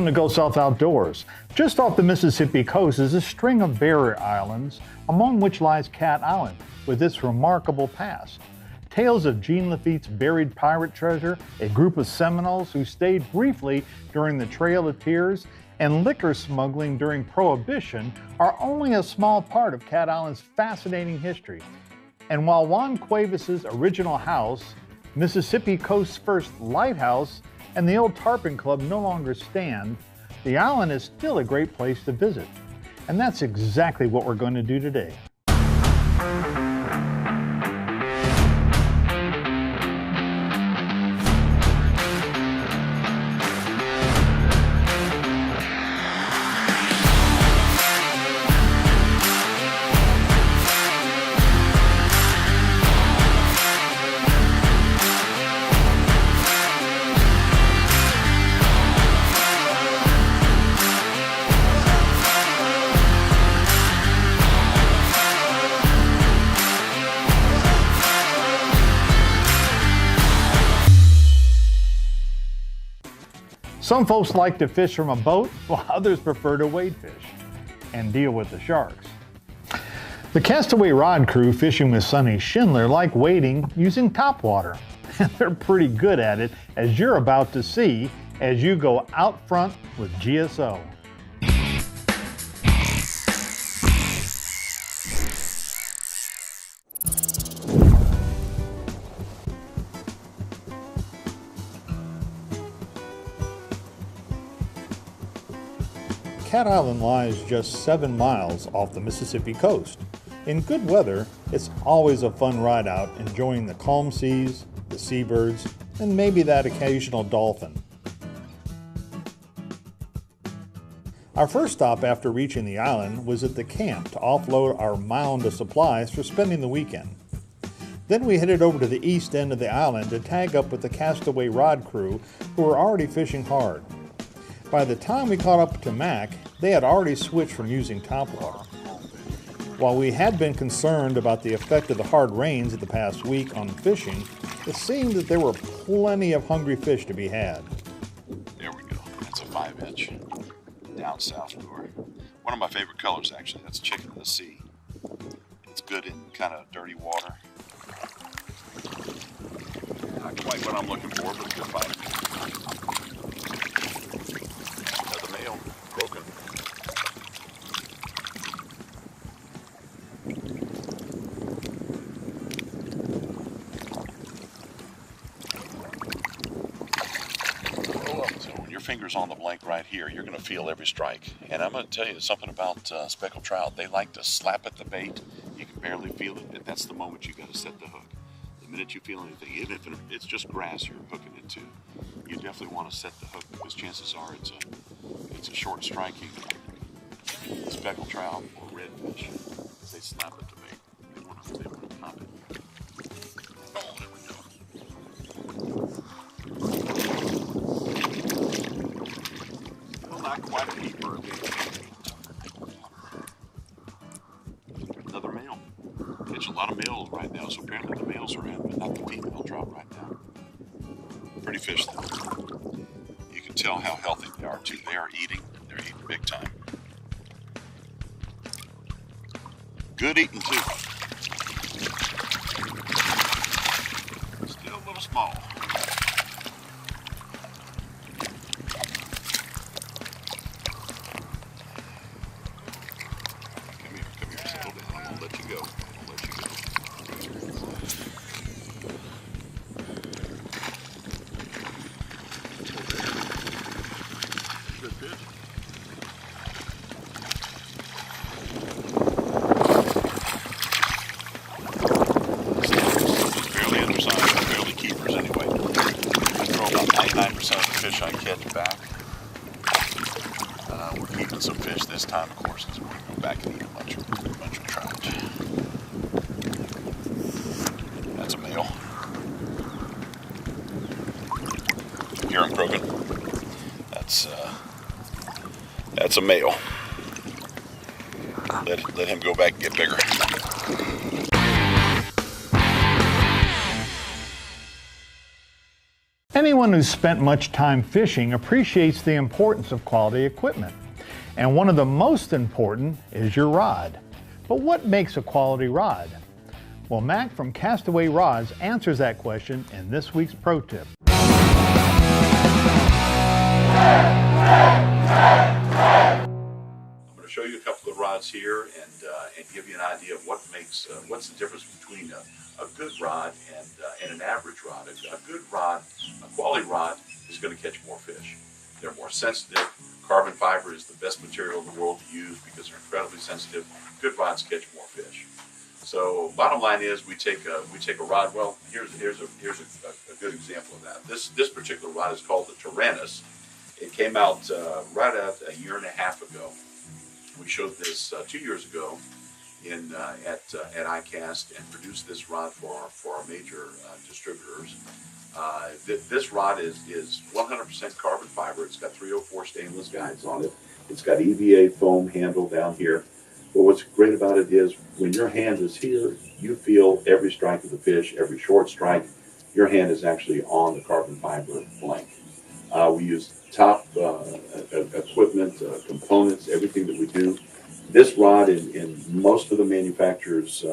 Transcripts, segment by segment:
Welcome to Go South Outdoors. Just off the Mississippi coast is a string of barrier islands, among which lies Cat Island, with its remarkable past. Tales of Jean Lafitte's buried pirate treasure, a group of Seminoles who stayed briefly during the Trail of Tears, and liquor smuggling during Prohibition are only a small part of Cat Island's fascinating history. And while Juan Cuevas' original house, Mississippi Coast's first lighthouse, and the old Tarpon Club no longer stand, the island is still a great place to visit. And that's exactly what we're going to do today. Some folks like to fish from a boat, while others prefer to wade fish and deal with the sharks. The Castaway Rod crew fishing with Sonny Schindler like wading using topwater. And they're pretty good at it, as you're about to see as you go out front with GSO. Cat Island lies just 7 miles off the Mississippi coast. In good weather, it's always a fun ride out, enjoying the calm seas, the seabirds, and maybe that occasional dolphin. Our first stop after reaching the island was at the camp to offload our mound of supplies for spending the weekend. Then we headed over to the east end of the island to tag up with the Castaway Rod crew, who were already fishing hard. By the time we caught up to Mac, they had already switched from using topwater. While we had been concerned about the effect of the hard rains of the past week on fishing, it seemed that there were plenty of hungry fish to be had. There we go. That's a 5-inch down south lure. One of my favorite colors, actually. That's chicken of the sea. It's good in kind of dirty water. Not quite what I'm looking for, but a good bite. Another male, broken. So when your finger's on the blank right here, you're going to feel every strike. And I'm going to tell you something about speckled trout. They like to slap at the bait. You can barely feel it, and that's the moment you got to set the hook. The minute you feel anything, even if it's just grass you're hooking into, you definitely want to set the hook, because chances are it's a short striking speckled trout or redfish. They slap at the bait. They want to pop it. Oh, there we go. Still not quite a keeper. Another male. Catch a lot of males right now, so apparently the males are in, but not the female trout right now. Pretty fish though. You can tell how healthy they are too. They are eating. They're eating big time. Good eating too. Still a little small. Come here, settle down. I'm gonna let you go. Good fish. Barely undersized, barely keepers anyway. I throw about 99% of the fish I catch back. We're keeping some fish this time, of course, because we're going to go back and eat a bunch of trout. That's a male. Hear him croaking? That's a male. Let him go back and get bigger. Anyone who's spent much time fishing appreciates the importance of quality equipment. And one of the most important is your rod. But what makes a quality rod? Well, Mac from Castaway Rods answers that question in this week's Pro Tip. I'm going to show you a couple of rods here and give you an idea of what's the difference between a good rod and an average rod. A good rod, a quality rod, is going to catch more fish. They're more sensitive. Carbon fiber is the best material in the world to use because they're incredibly sensitive. Good rods catch more fish. So bottom line is we take a rod. Well, here's a good example of that. This particular rod is called the Tyrannis. It came out right out a year and a half ago. We showed this 2 years ago at ICAST and produced this rod for our major distributors. This rod is 100% carbon fiber. It's got 304 stainless guides on it. It's got EVA foam handle down here. But what's great about it is when your hand is here, you feel every strike of the fish, every short strike. Your hand is actually on the carbon fiber blank. We use top equipment, components, everything that we do. This rod in most of the manufacturers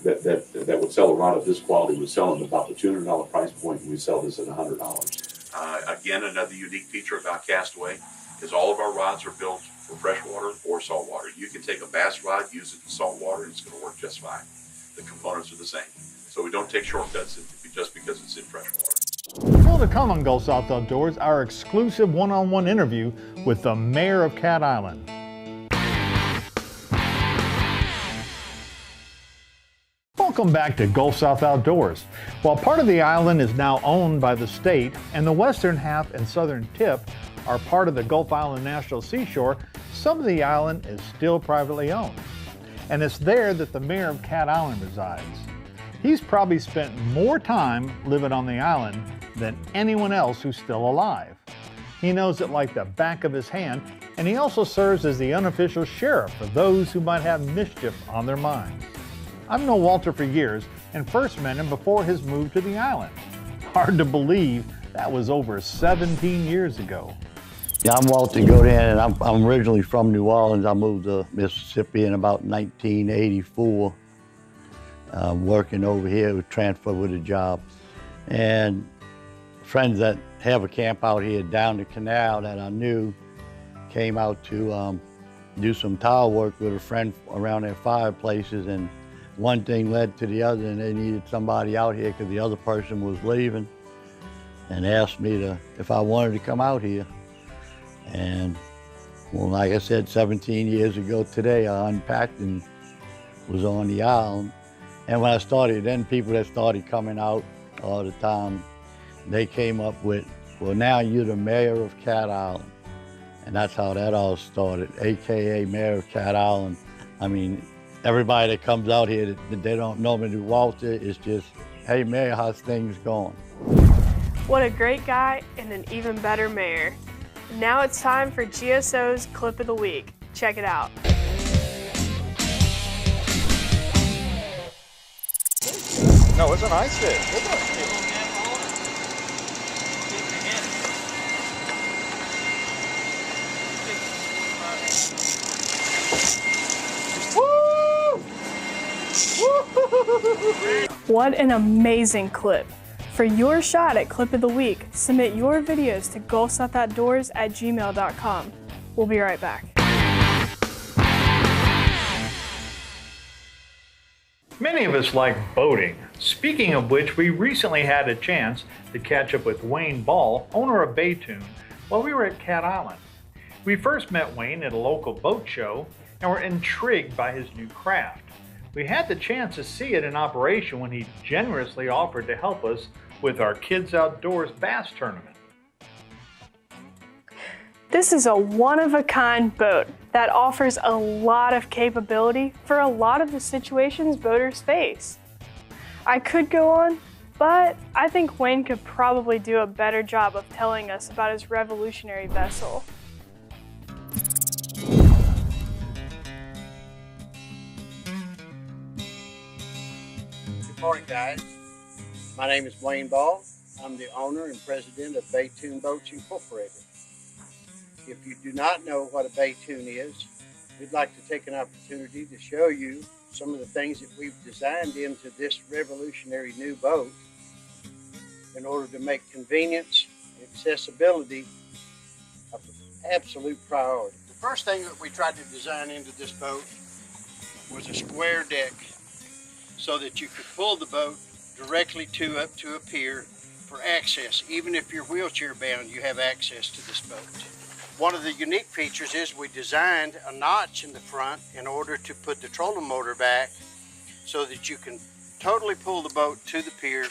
that would sell a rod of this quality would sell at about the $200 price point, and we sell this at $100. Again, another unique feature about Castaway is all of our rods are built for freshwater or saltwater. You can take a bass rod, use it in saltwater, and it's going to work just fine. The components are the same. So we don't take shortcuts just because it's in freshwater. Still to come on Gulf South Outdoors, our exclusive one-on-one interview with the mayor of Cat Island. Welcome back to Gulf South Outdoors. While part of the island is now owned by the state and the western half and southern tip are part of the Gulf Island National Seashore, some of the island is still privately owned. And it's there that the mayor of Cat Island resides. He's probably spent more time living on the island than anyone else who's still alive. He knows it like the back of his hand, and he also serves as the unofficial sheriff for those who might have mischief on their minds. I've known Walter for years and first met him before his move to the island. Hard to believe that was over 17 years ago. Yeah, I'm Walter Genin, and I'm originally from New Orleans. I moved to Mississippi in about 1984. Working over here, was transferred with a job. And friends that have a camp out here down the canal that I knew came out to do some tile work with a friend around their fireplaces, and one thing led to the other, and they needed somebody out here because the other person was leaving, and asked me if I wanted to come out here. And well, like I said, 17 years ago today, I unpacked and was on the island. And when I started, then people that started coming out all the time, they came up with, well, now you're the mayor of Cat Island. And that's how that all started, AKA Mayor of Cat Island. I mean, everybody that comes out here, they don't know me to Walter, it's just, hey Mayor, how's things going? What a great guy and an even better mayor. Now it's time for GSO's Clip of the Week. Check it out. No, it's a nice fish. Good one. What an amazing clip. For your shot at Clip of the Week, submit your videos to gulfsouthoutdoors@gmail.com. We'll be right back. Many of us like boating. Speaking of which, we recently had a chance to catch up with Wayne Ball, owner of Baytoon, while we were at Cat Island. We first met Wayne at a local boat show and were intrigued by his new craft. We had the chance to see it in operation when he generously offered to help us with our Kids Outdoors Bass Tournament. This is a one-of-a-kind boat that offers a lot of capability for a lot of the situations boaters face. I could go on, but I think Wayne could probably do a better job of telling us about his revolutionary vessel. Good morning, guys. My name is Wayne Ball. I'm the owner and president of Baytoon Boats Incorporated. If you do not know what a Baytoon is, we'd like to take an opportunity to show you some of the things that we've designed into this revolutionary new boat in order to make convenience and accessibility an absolute priority. The first thing that we tried to design into this boat was a square deck so that you could pull the boat directly up to a pier for access. Even if you're wheelchair bound, you have access to this boat. One of the unique features is we designed a notch in the front in order to put the trolling motor back so that you can totally pull the boat to the pier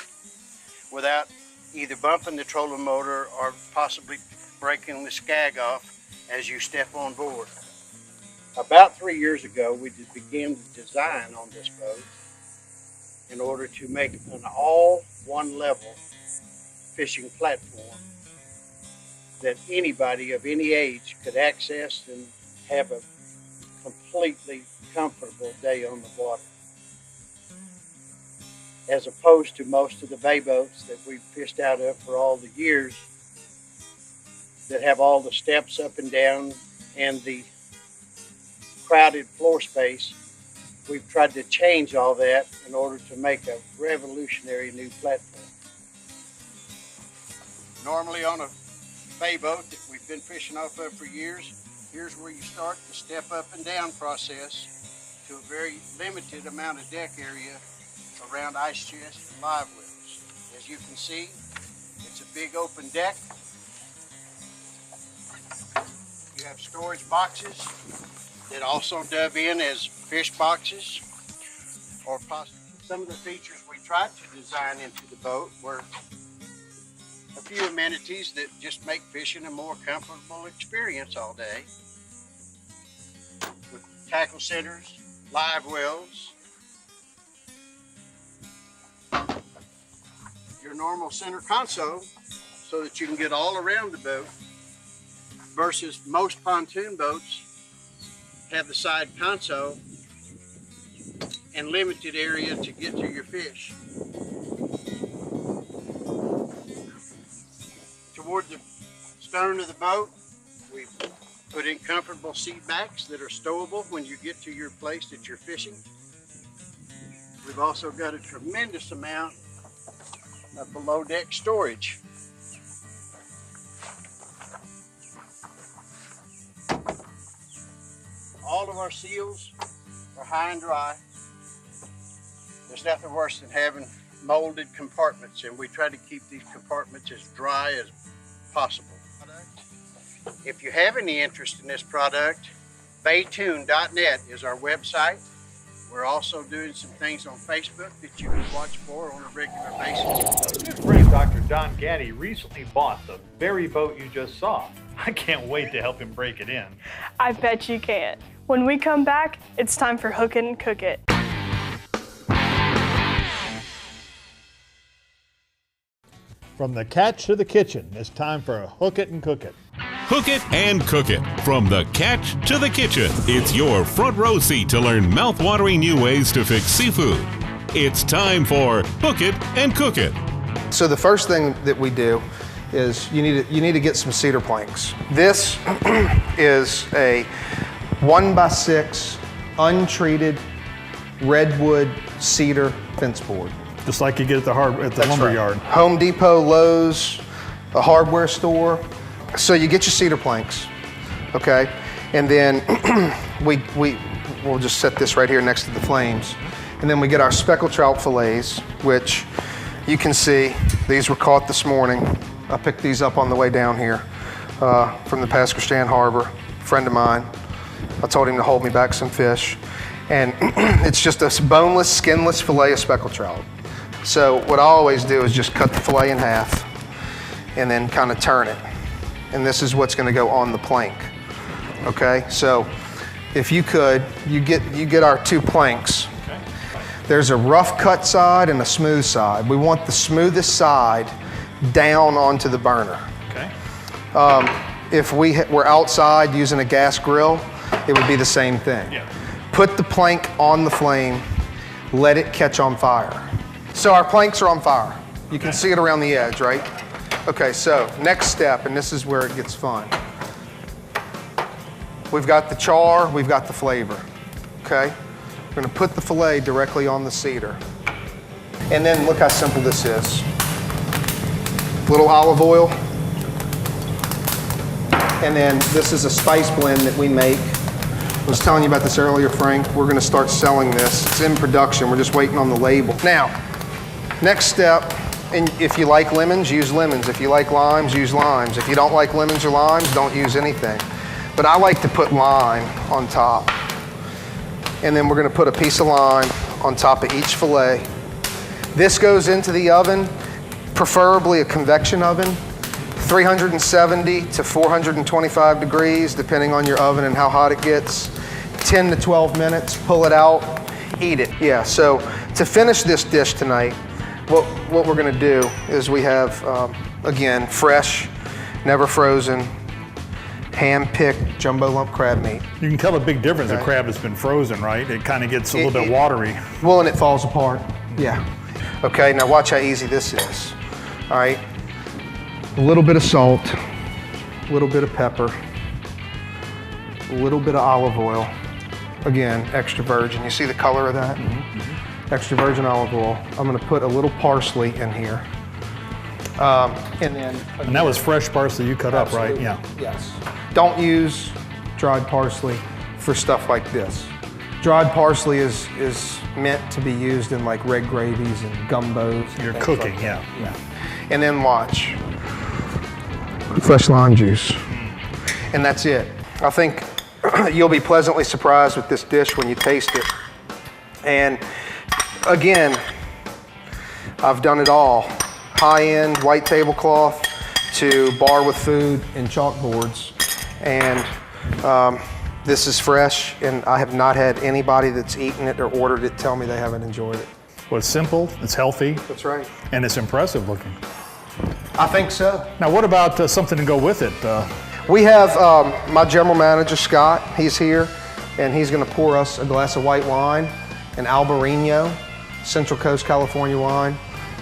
without either bumping the trolling motor or possibly breaking the skag off as you step on board. About 3 years ago, we began the design on this boat in order to make an all one level fishing platform that anybody of any age could access and have a completely comfortable day on the water. As opposed to most of the bay boats that we've fished out of for all the years that have all the steps up and down and the crowded floor space, we've tried to change all that in order to make a revolutionary new platform. Normally on a bay boat that we've been fishing off of for years, here's where you start the step up and down process to a very limited amount of deck area around ice chest and live wells. As you can see, it's a big open deck. You have storage boxes that also dub in as fish boxes, or possibly some of the features we tried to design into the boat were a few amenities that just make fishing a more comfortable experience all day, with tackle centers, live wells, your normal center console so that you can get all around the boat, versus most pontoon boats have the side console and limited area to get to your fish. Toward the stern of the boat, we've put in comfortable seat backs that are stowable when you get to your place that you're fishing. We've also got a tremendous amount of below deck storage. All of our seals are high and dry. There's nothing worse than having molded compartments, and we try to keep these compartments as dry as possible. If you have any interest in this product, Baytoon.net is our website. We're also doing some things on Facebook that you can watch for on a regular basis. Good friend Dr. Don Gaddy recently bought the very boat you just saw. I can't wait to help him break it in. I bet you can't. When we come back, it's time for Hook It and Cook It. From the catch to the kitchen, it's time for Hook It and Cook It. Hook it and cook it. From the catch to the kitchen. It's your front row seat to learn mouth-watering new ways to fix seafood. It's time for Hook It and Cook It. So the first thing that we do is you need to get some cedar planks. This is a 1x6 untreated redwood cedar fence board. Just like you get at the lumber yard. Home Depot, Lowe's, a hardware store. So you get your cedar planks, okay? And then we'll just set this right here next to the flames. And then we get our speckled trout fillets, which you can see, these were caught this morning. I picked these up on the way down here from the Pasquistan Harbor, a friend of mine. I told him to hold me back some fish. And it's just a boneless, skinless fillet of speckled trout. So what I always do is just cut the fillet in half and then kind of turn it. And this is what's gonna go on the plank, okay? So if you could, you get our two planks. Okay. There's a rough cut side and a smooth side. We want the smoothest side down onto the burner. Okay. If we were outside using a gas grill, it would be the same thing. Yeah. Put the plank on the flame, let it catch on fire. So our planks are on fire. You can see it around the edge, right? Okay, so next step, and this is where it gets fun. We've got the char, we've got the flavor, okay? We're gonna put the filet directly on the cedar. And then look how simple this is. Little olive oil. And then this is a spice blend that we make. I was telling you about this earlier, Frank. We're gonna start selling this. It's in production, we're just waiting on the label. Now, next step, and if you like lemons, use lemons. If you like limes, use limes. If you don't like lemons or limes, don't use anything. But I like to put lime on top. And then we're gonna put a piece of lime on top of each filet. This goes into the oven, preferably a convection oven, 370 to 425 degrees, depending on your oven and how hot it gets. 10 to 12 minutes, pull it out, eat it. Yeah, so to finish this dish tonight, what we're gonna do is we have, again, fresh, never frozen, hand-picked jumbo lump crab meat. You can tell a big difference. The crab that's been frozen, right? It kind of gets a little bit watery. Well, and it falls apart. Yeah. Okay, now watch how easy this is. All right. A little bit of salt, a little bit of pepper, a little bit of olive oil. Again, extra virgin. You see the color of that? Extra virgin olive oil. I'm gonna put a little parsley in here. And then And that was fresh parsley you cut up, right? Yeah. Yes. Don't use dried parsley for stuff like this. Dried parsley is meant to be used in like red gravies and gumbos. You're cooking, like yeah. And then watch. Fresh lime juice. And that's it. I think you'll be pleasantly surprised with this dish when you taste it. And again, I've done it all. High-end white tablecloth to bar with food and chalkboards. And this is fresh, and I have not had anybody that's eaten it or ordered it tell me they haven't enjoyed it. Well, it's simple, it's healthy, That's right. and it's impressive looking. I think so. Now, what about something to go with it? We have my general manager, Scott. He's here, and he's gonna pour us a glass of white wine, an Albarino, Central Coast California wine,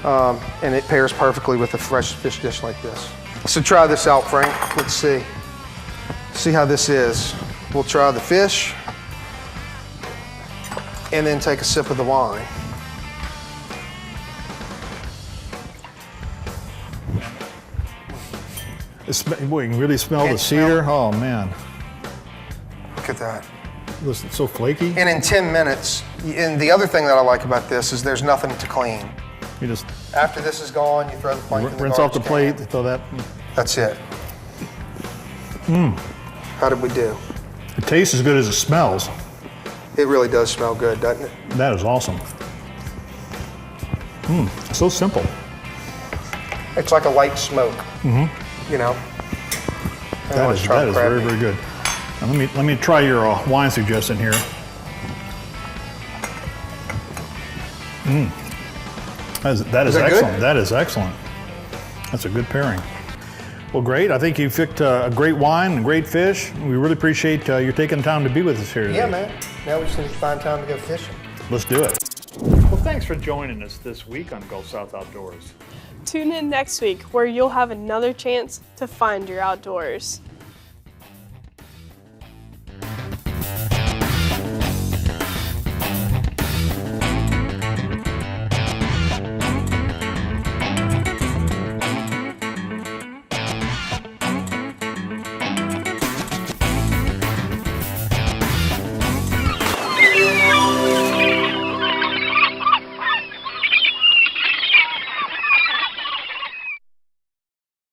and it pairs perfectly with a fresh fish dish like this. So try this out, Frank. Let's see. See how this is. We'll try the fish, and then take a sip of the wine. Boy, you can really smell the cedar. Oh, man. Look at that. Listen, it's so flaky. And in 10 minutes, and the other thing that I like about this is there's nothing to clean. You just After this is gone, you throw the plank in the rinse off the garbage plate, can. throw that. That's it. How did we do? It tastes as good as it smells. It really does smell good, doesn't it? That is awesome. So simple. It's like a light smoke. You know? That is very, very good. Now let me try your wine suggestion here. That is that excellent. good? That is excellent. That's a good pairing. Well, great. I think you picked a great wine and great fish. We really appreciate you taking the time to be with us here today. Yeah, man. Now we just need to find time to go fishing. Let's do it. Well, thanks for joining us this week on Gulf South Outdoors. Tune in next week where you'll have another chance to find your outdoors.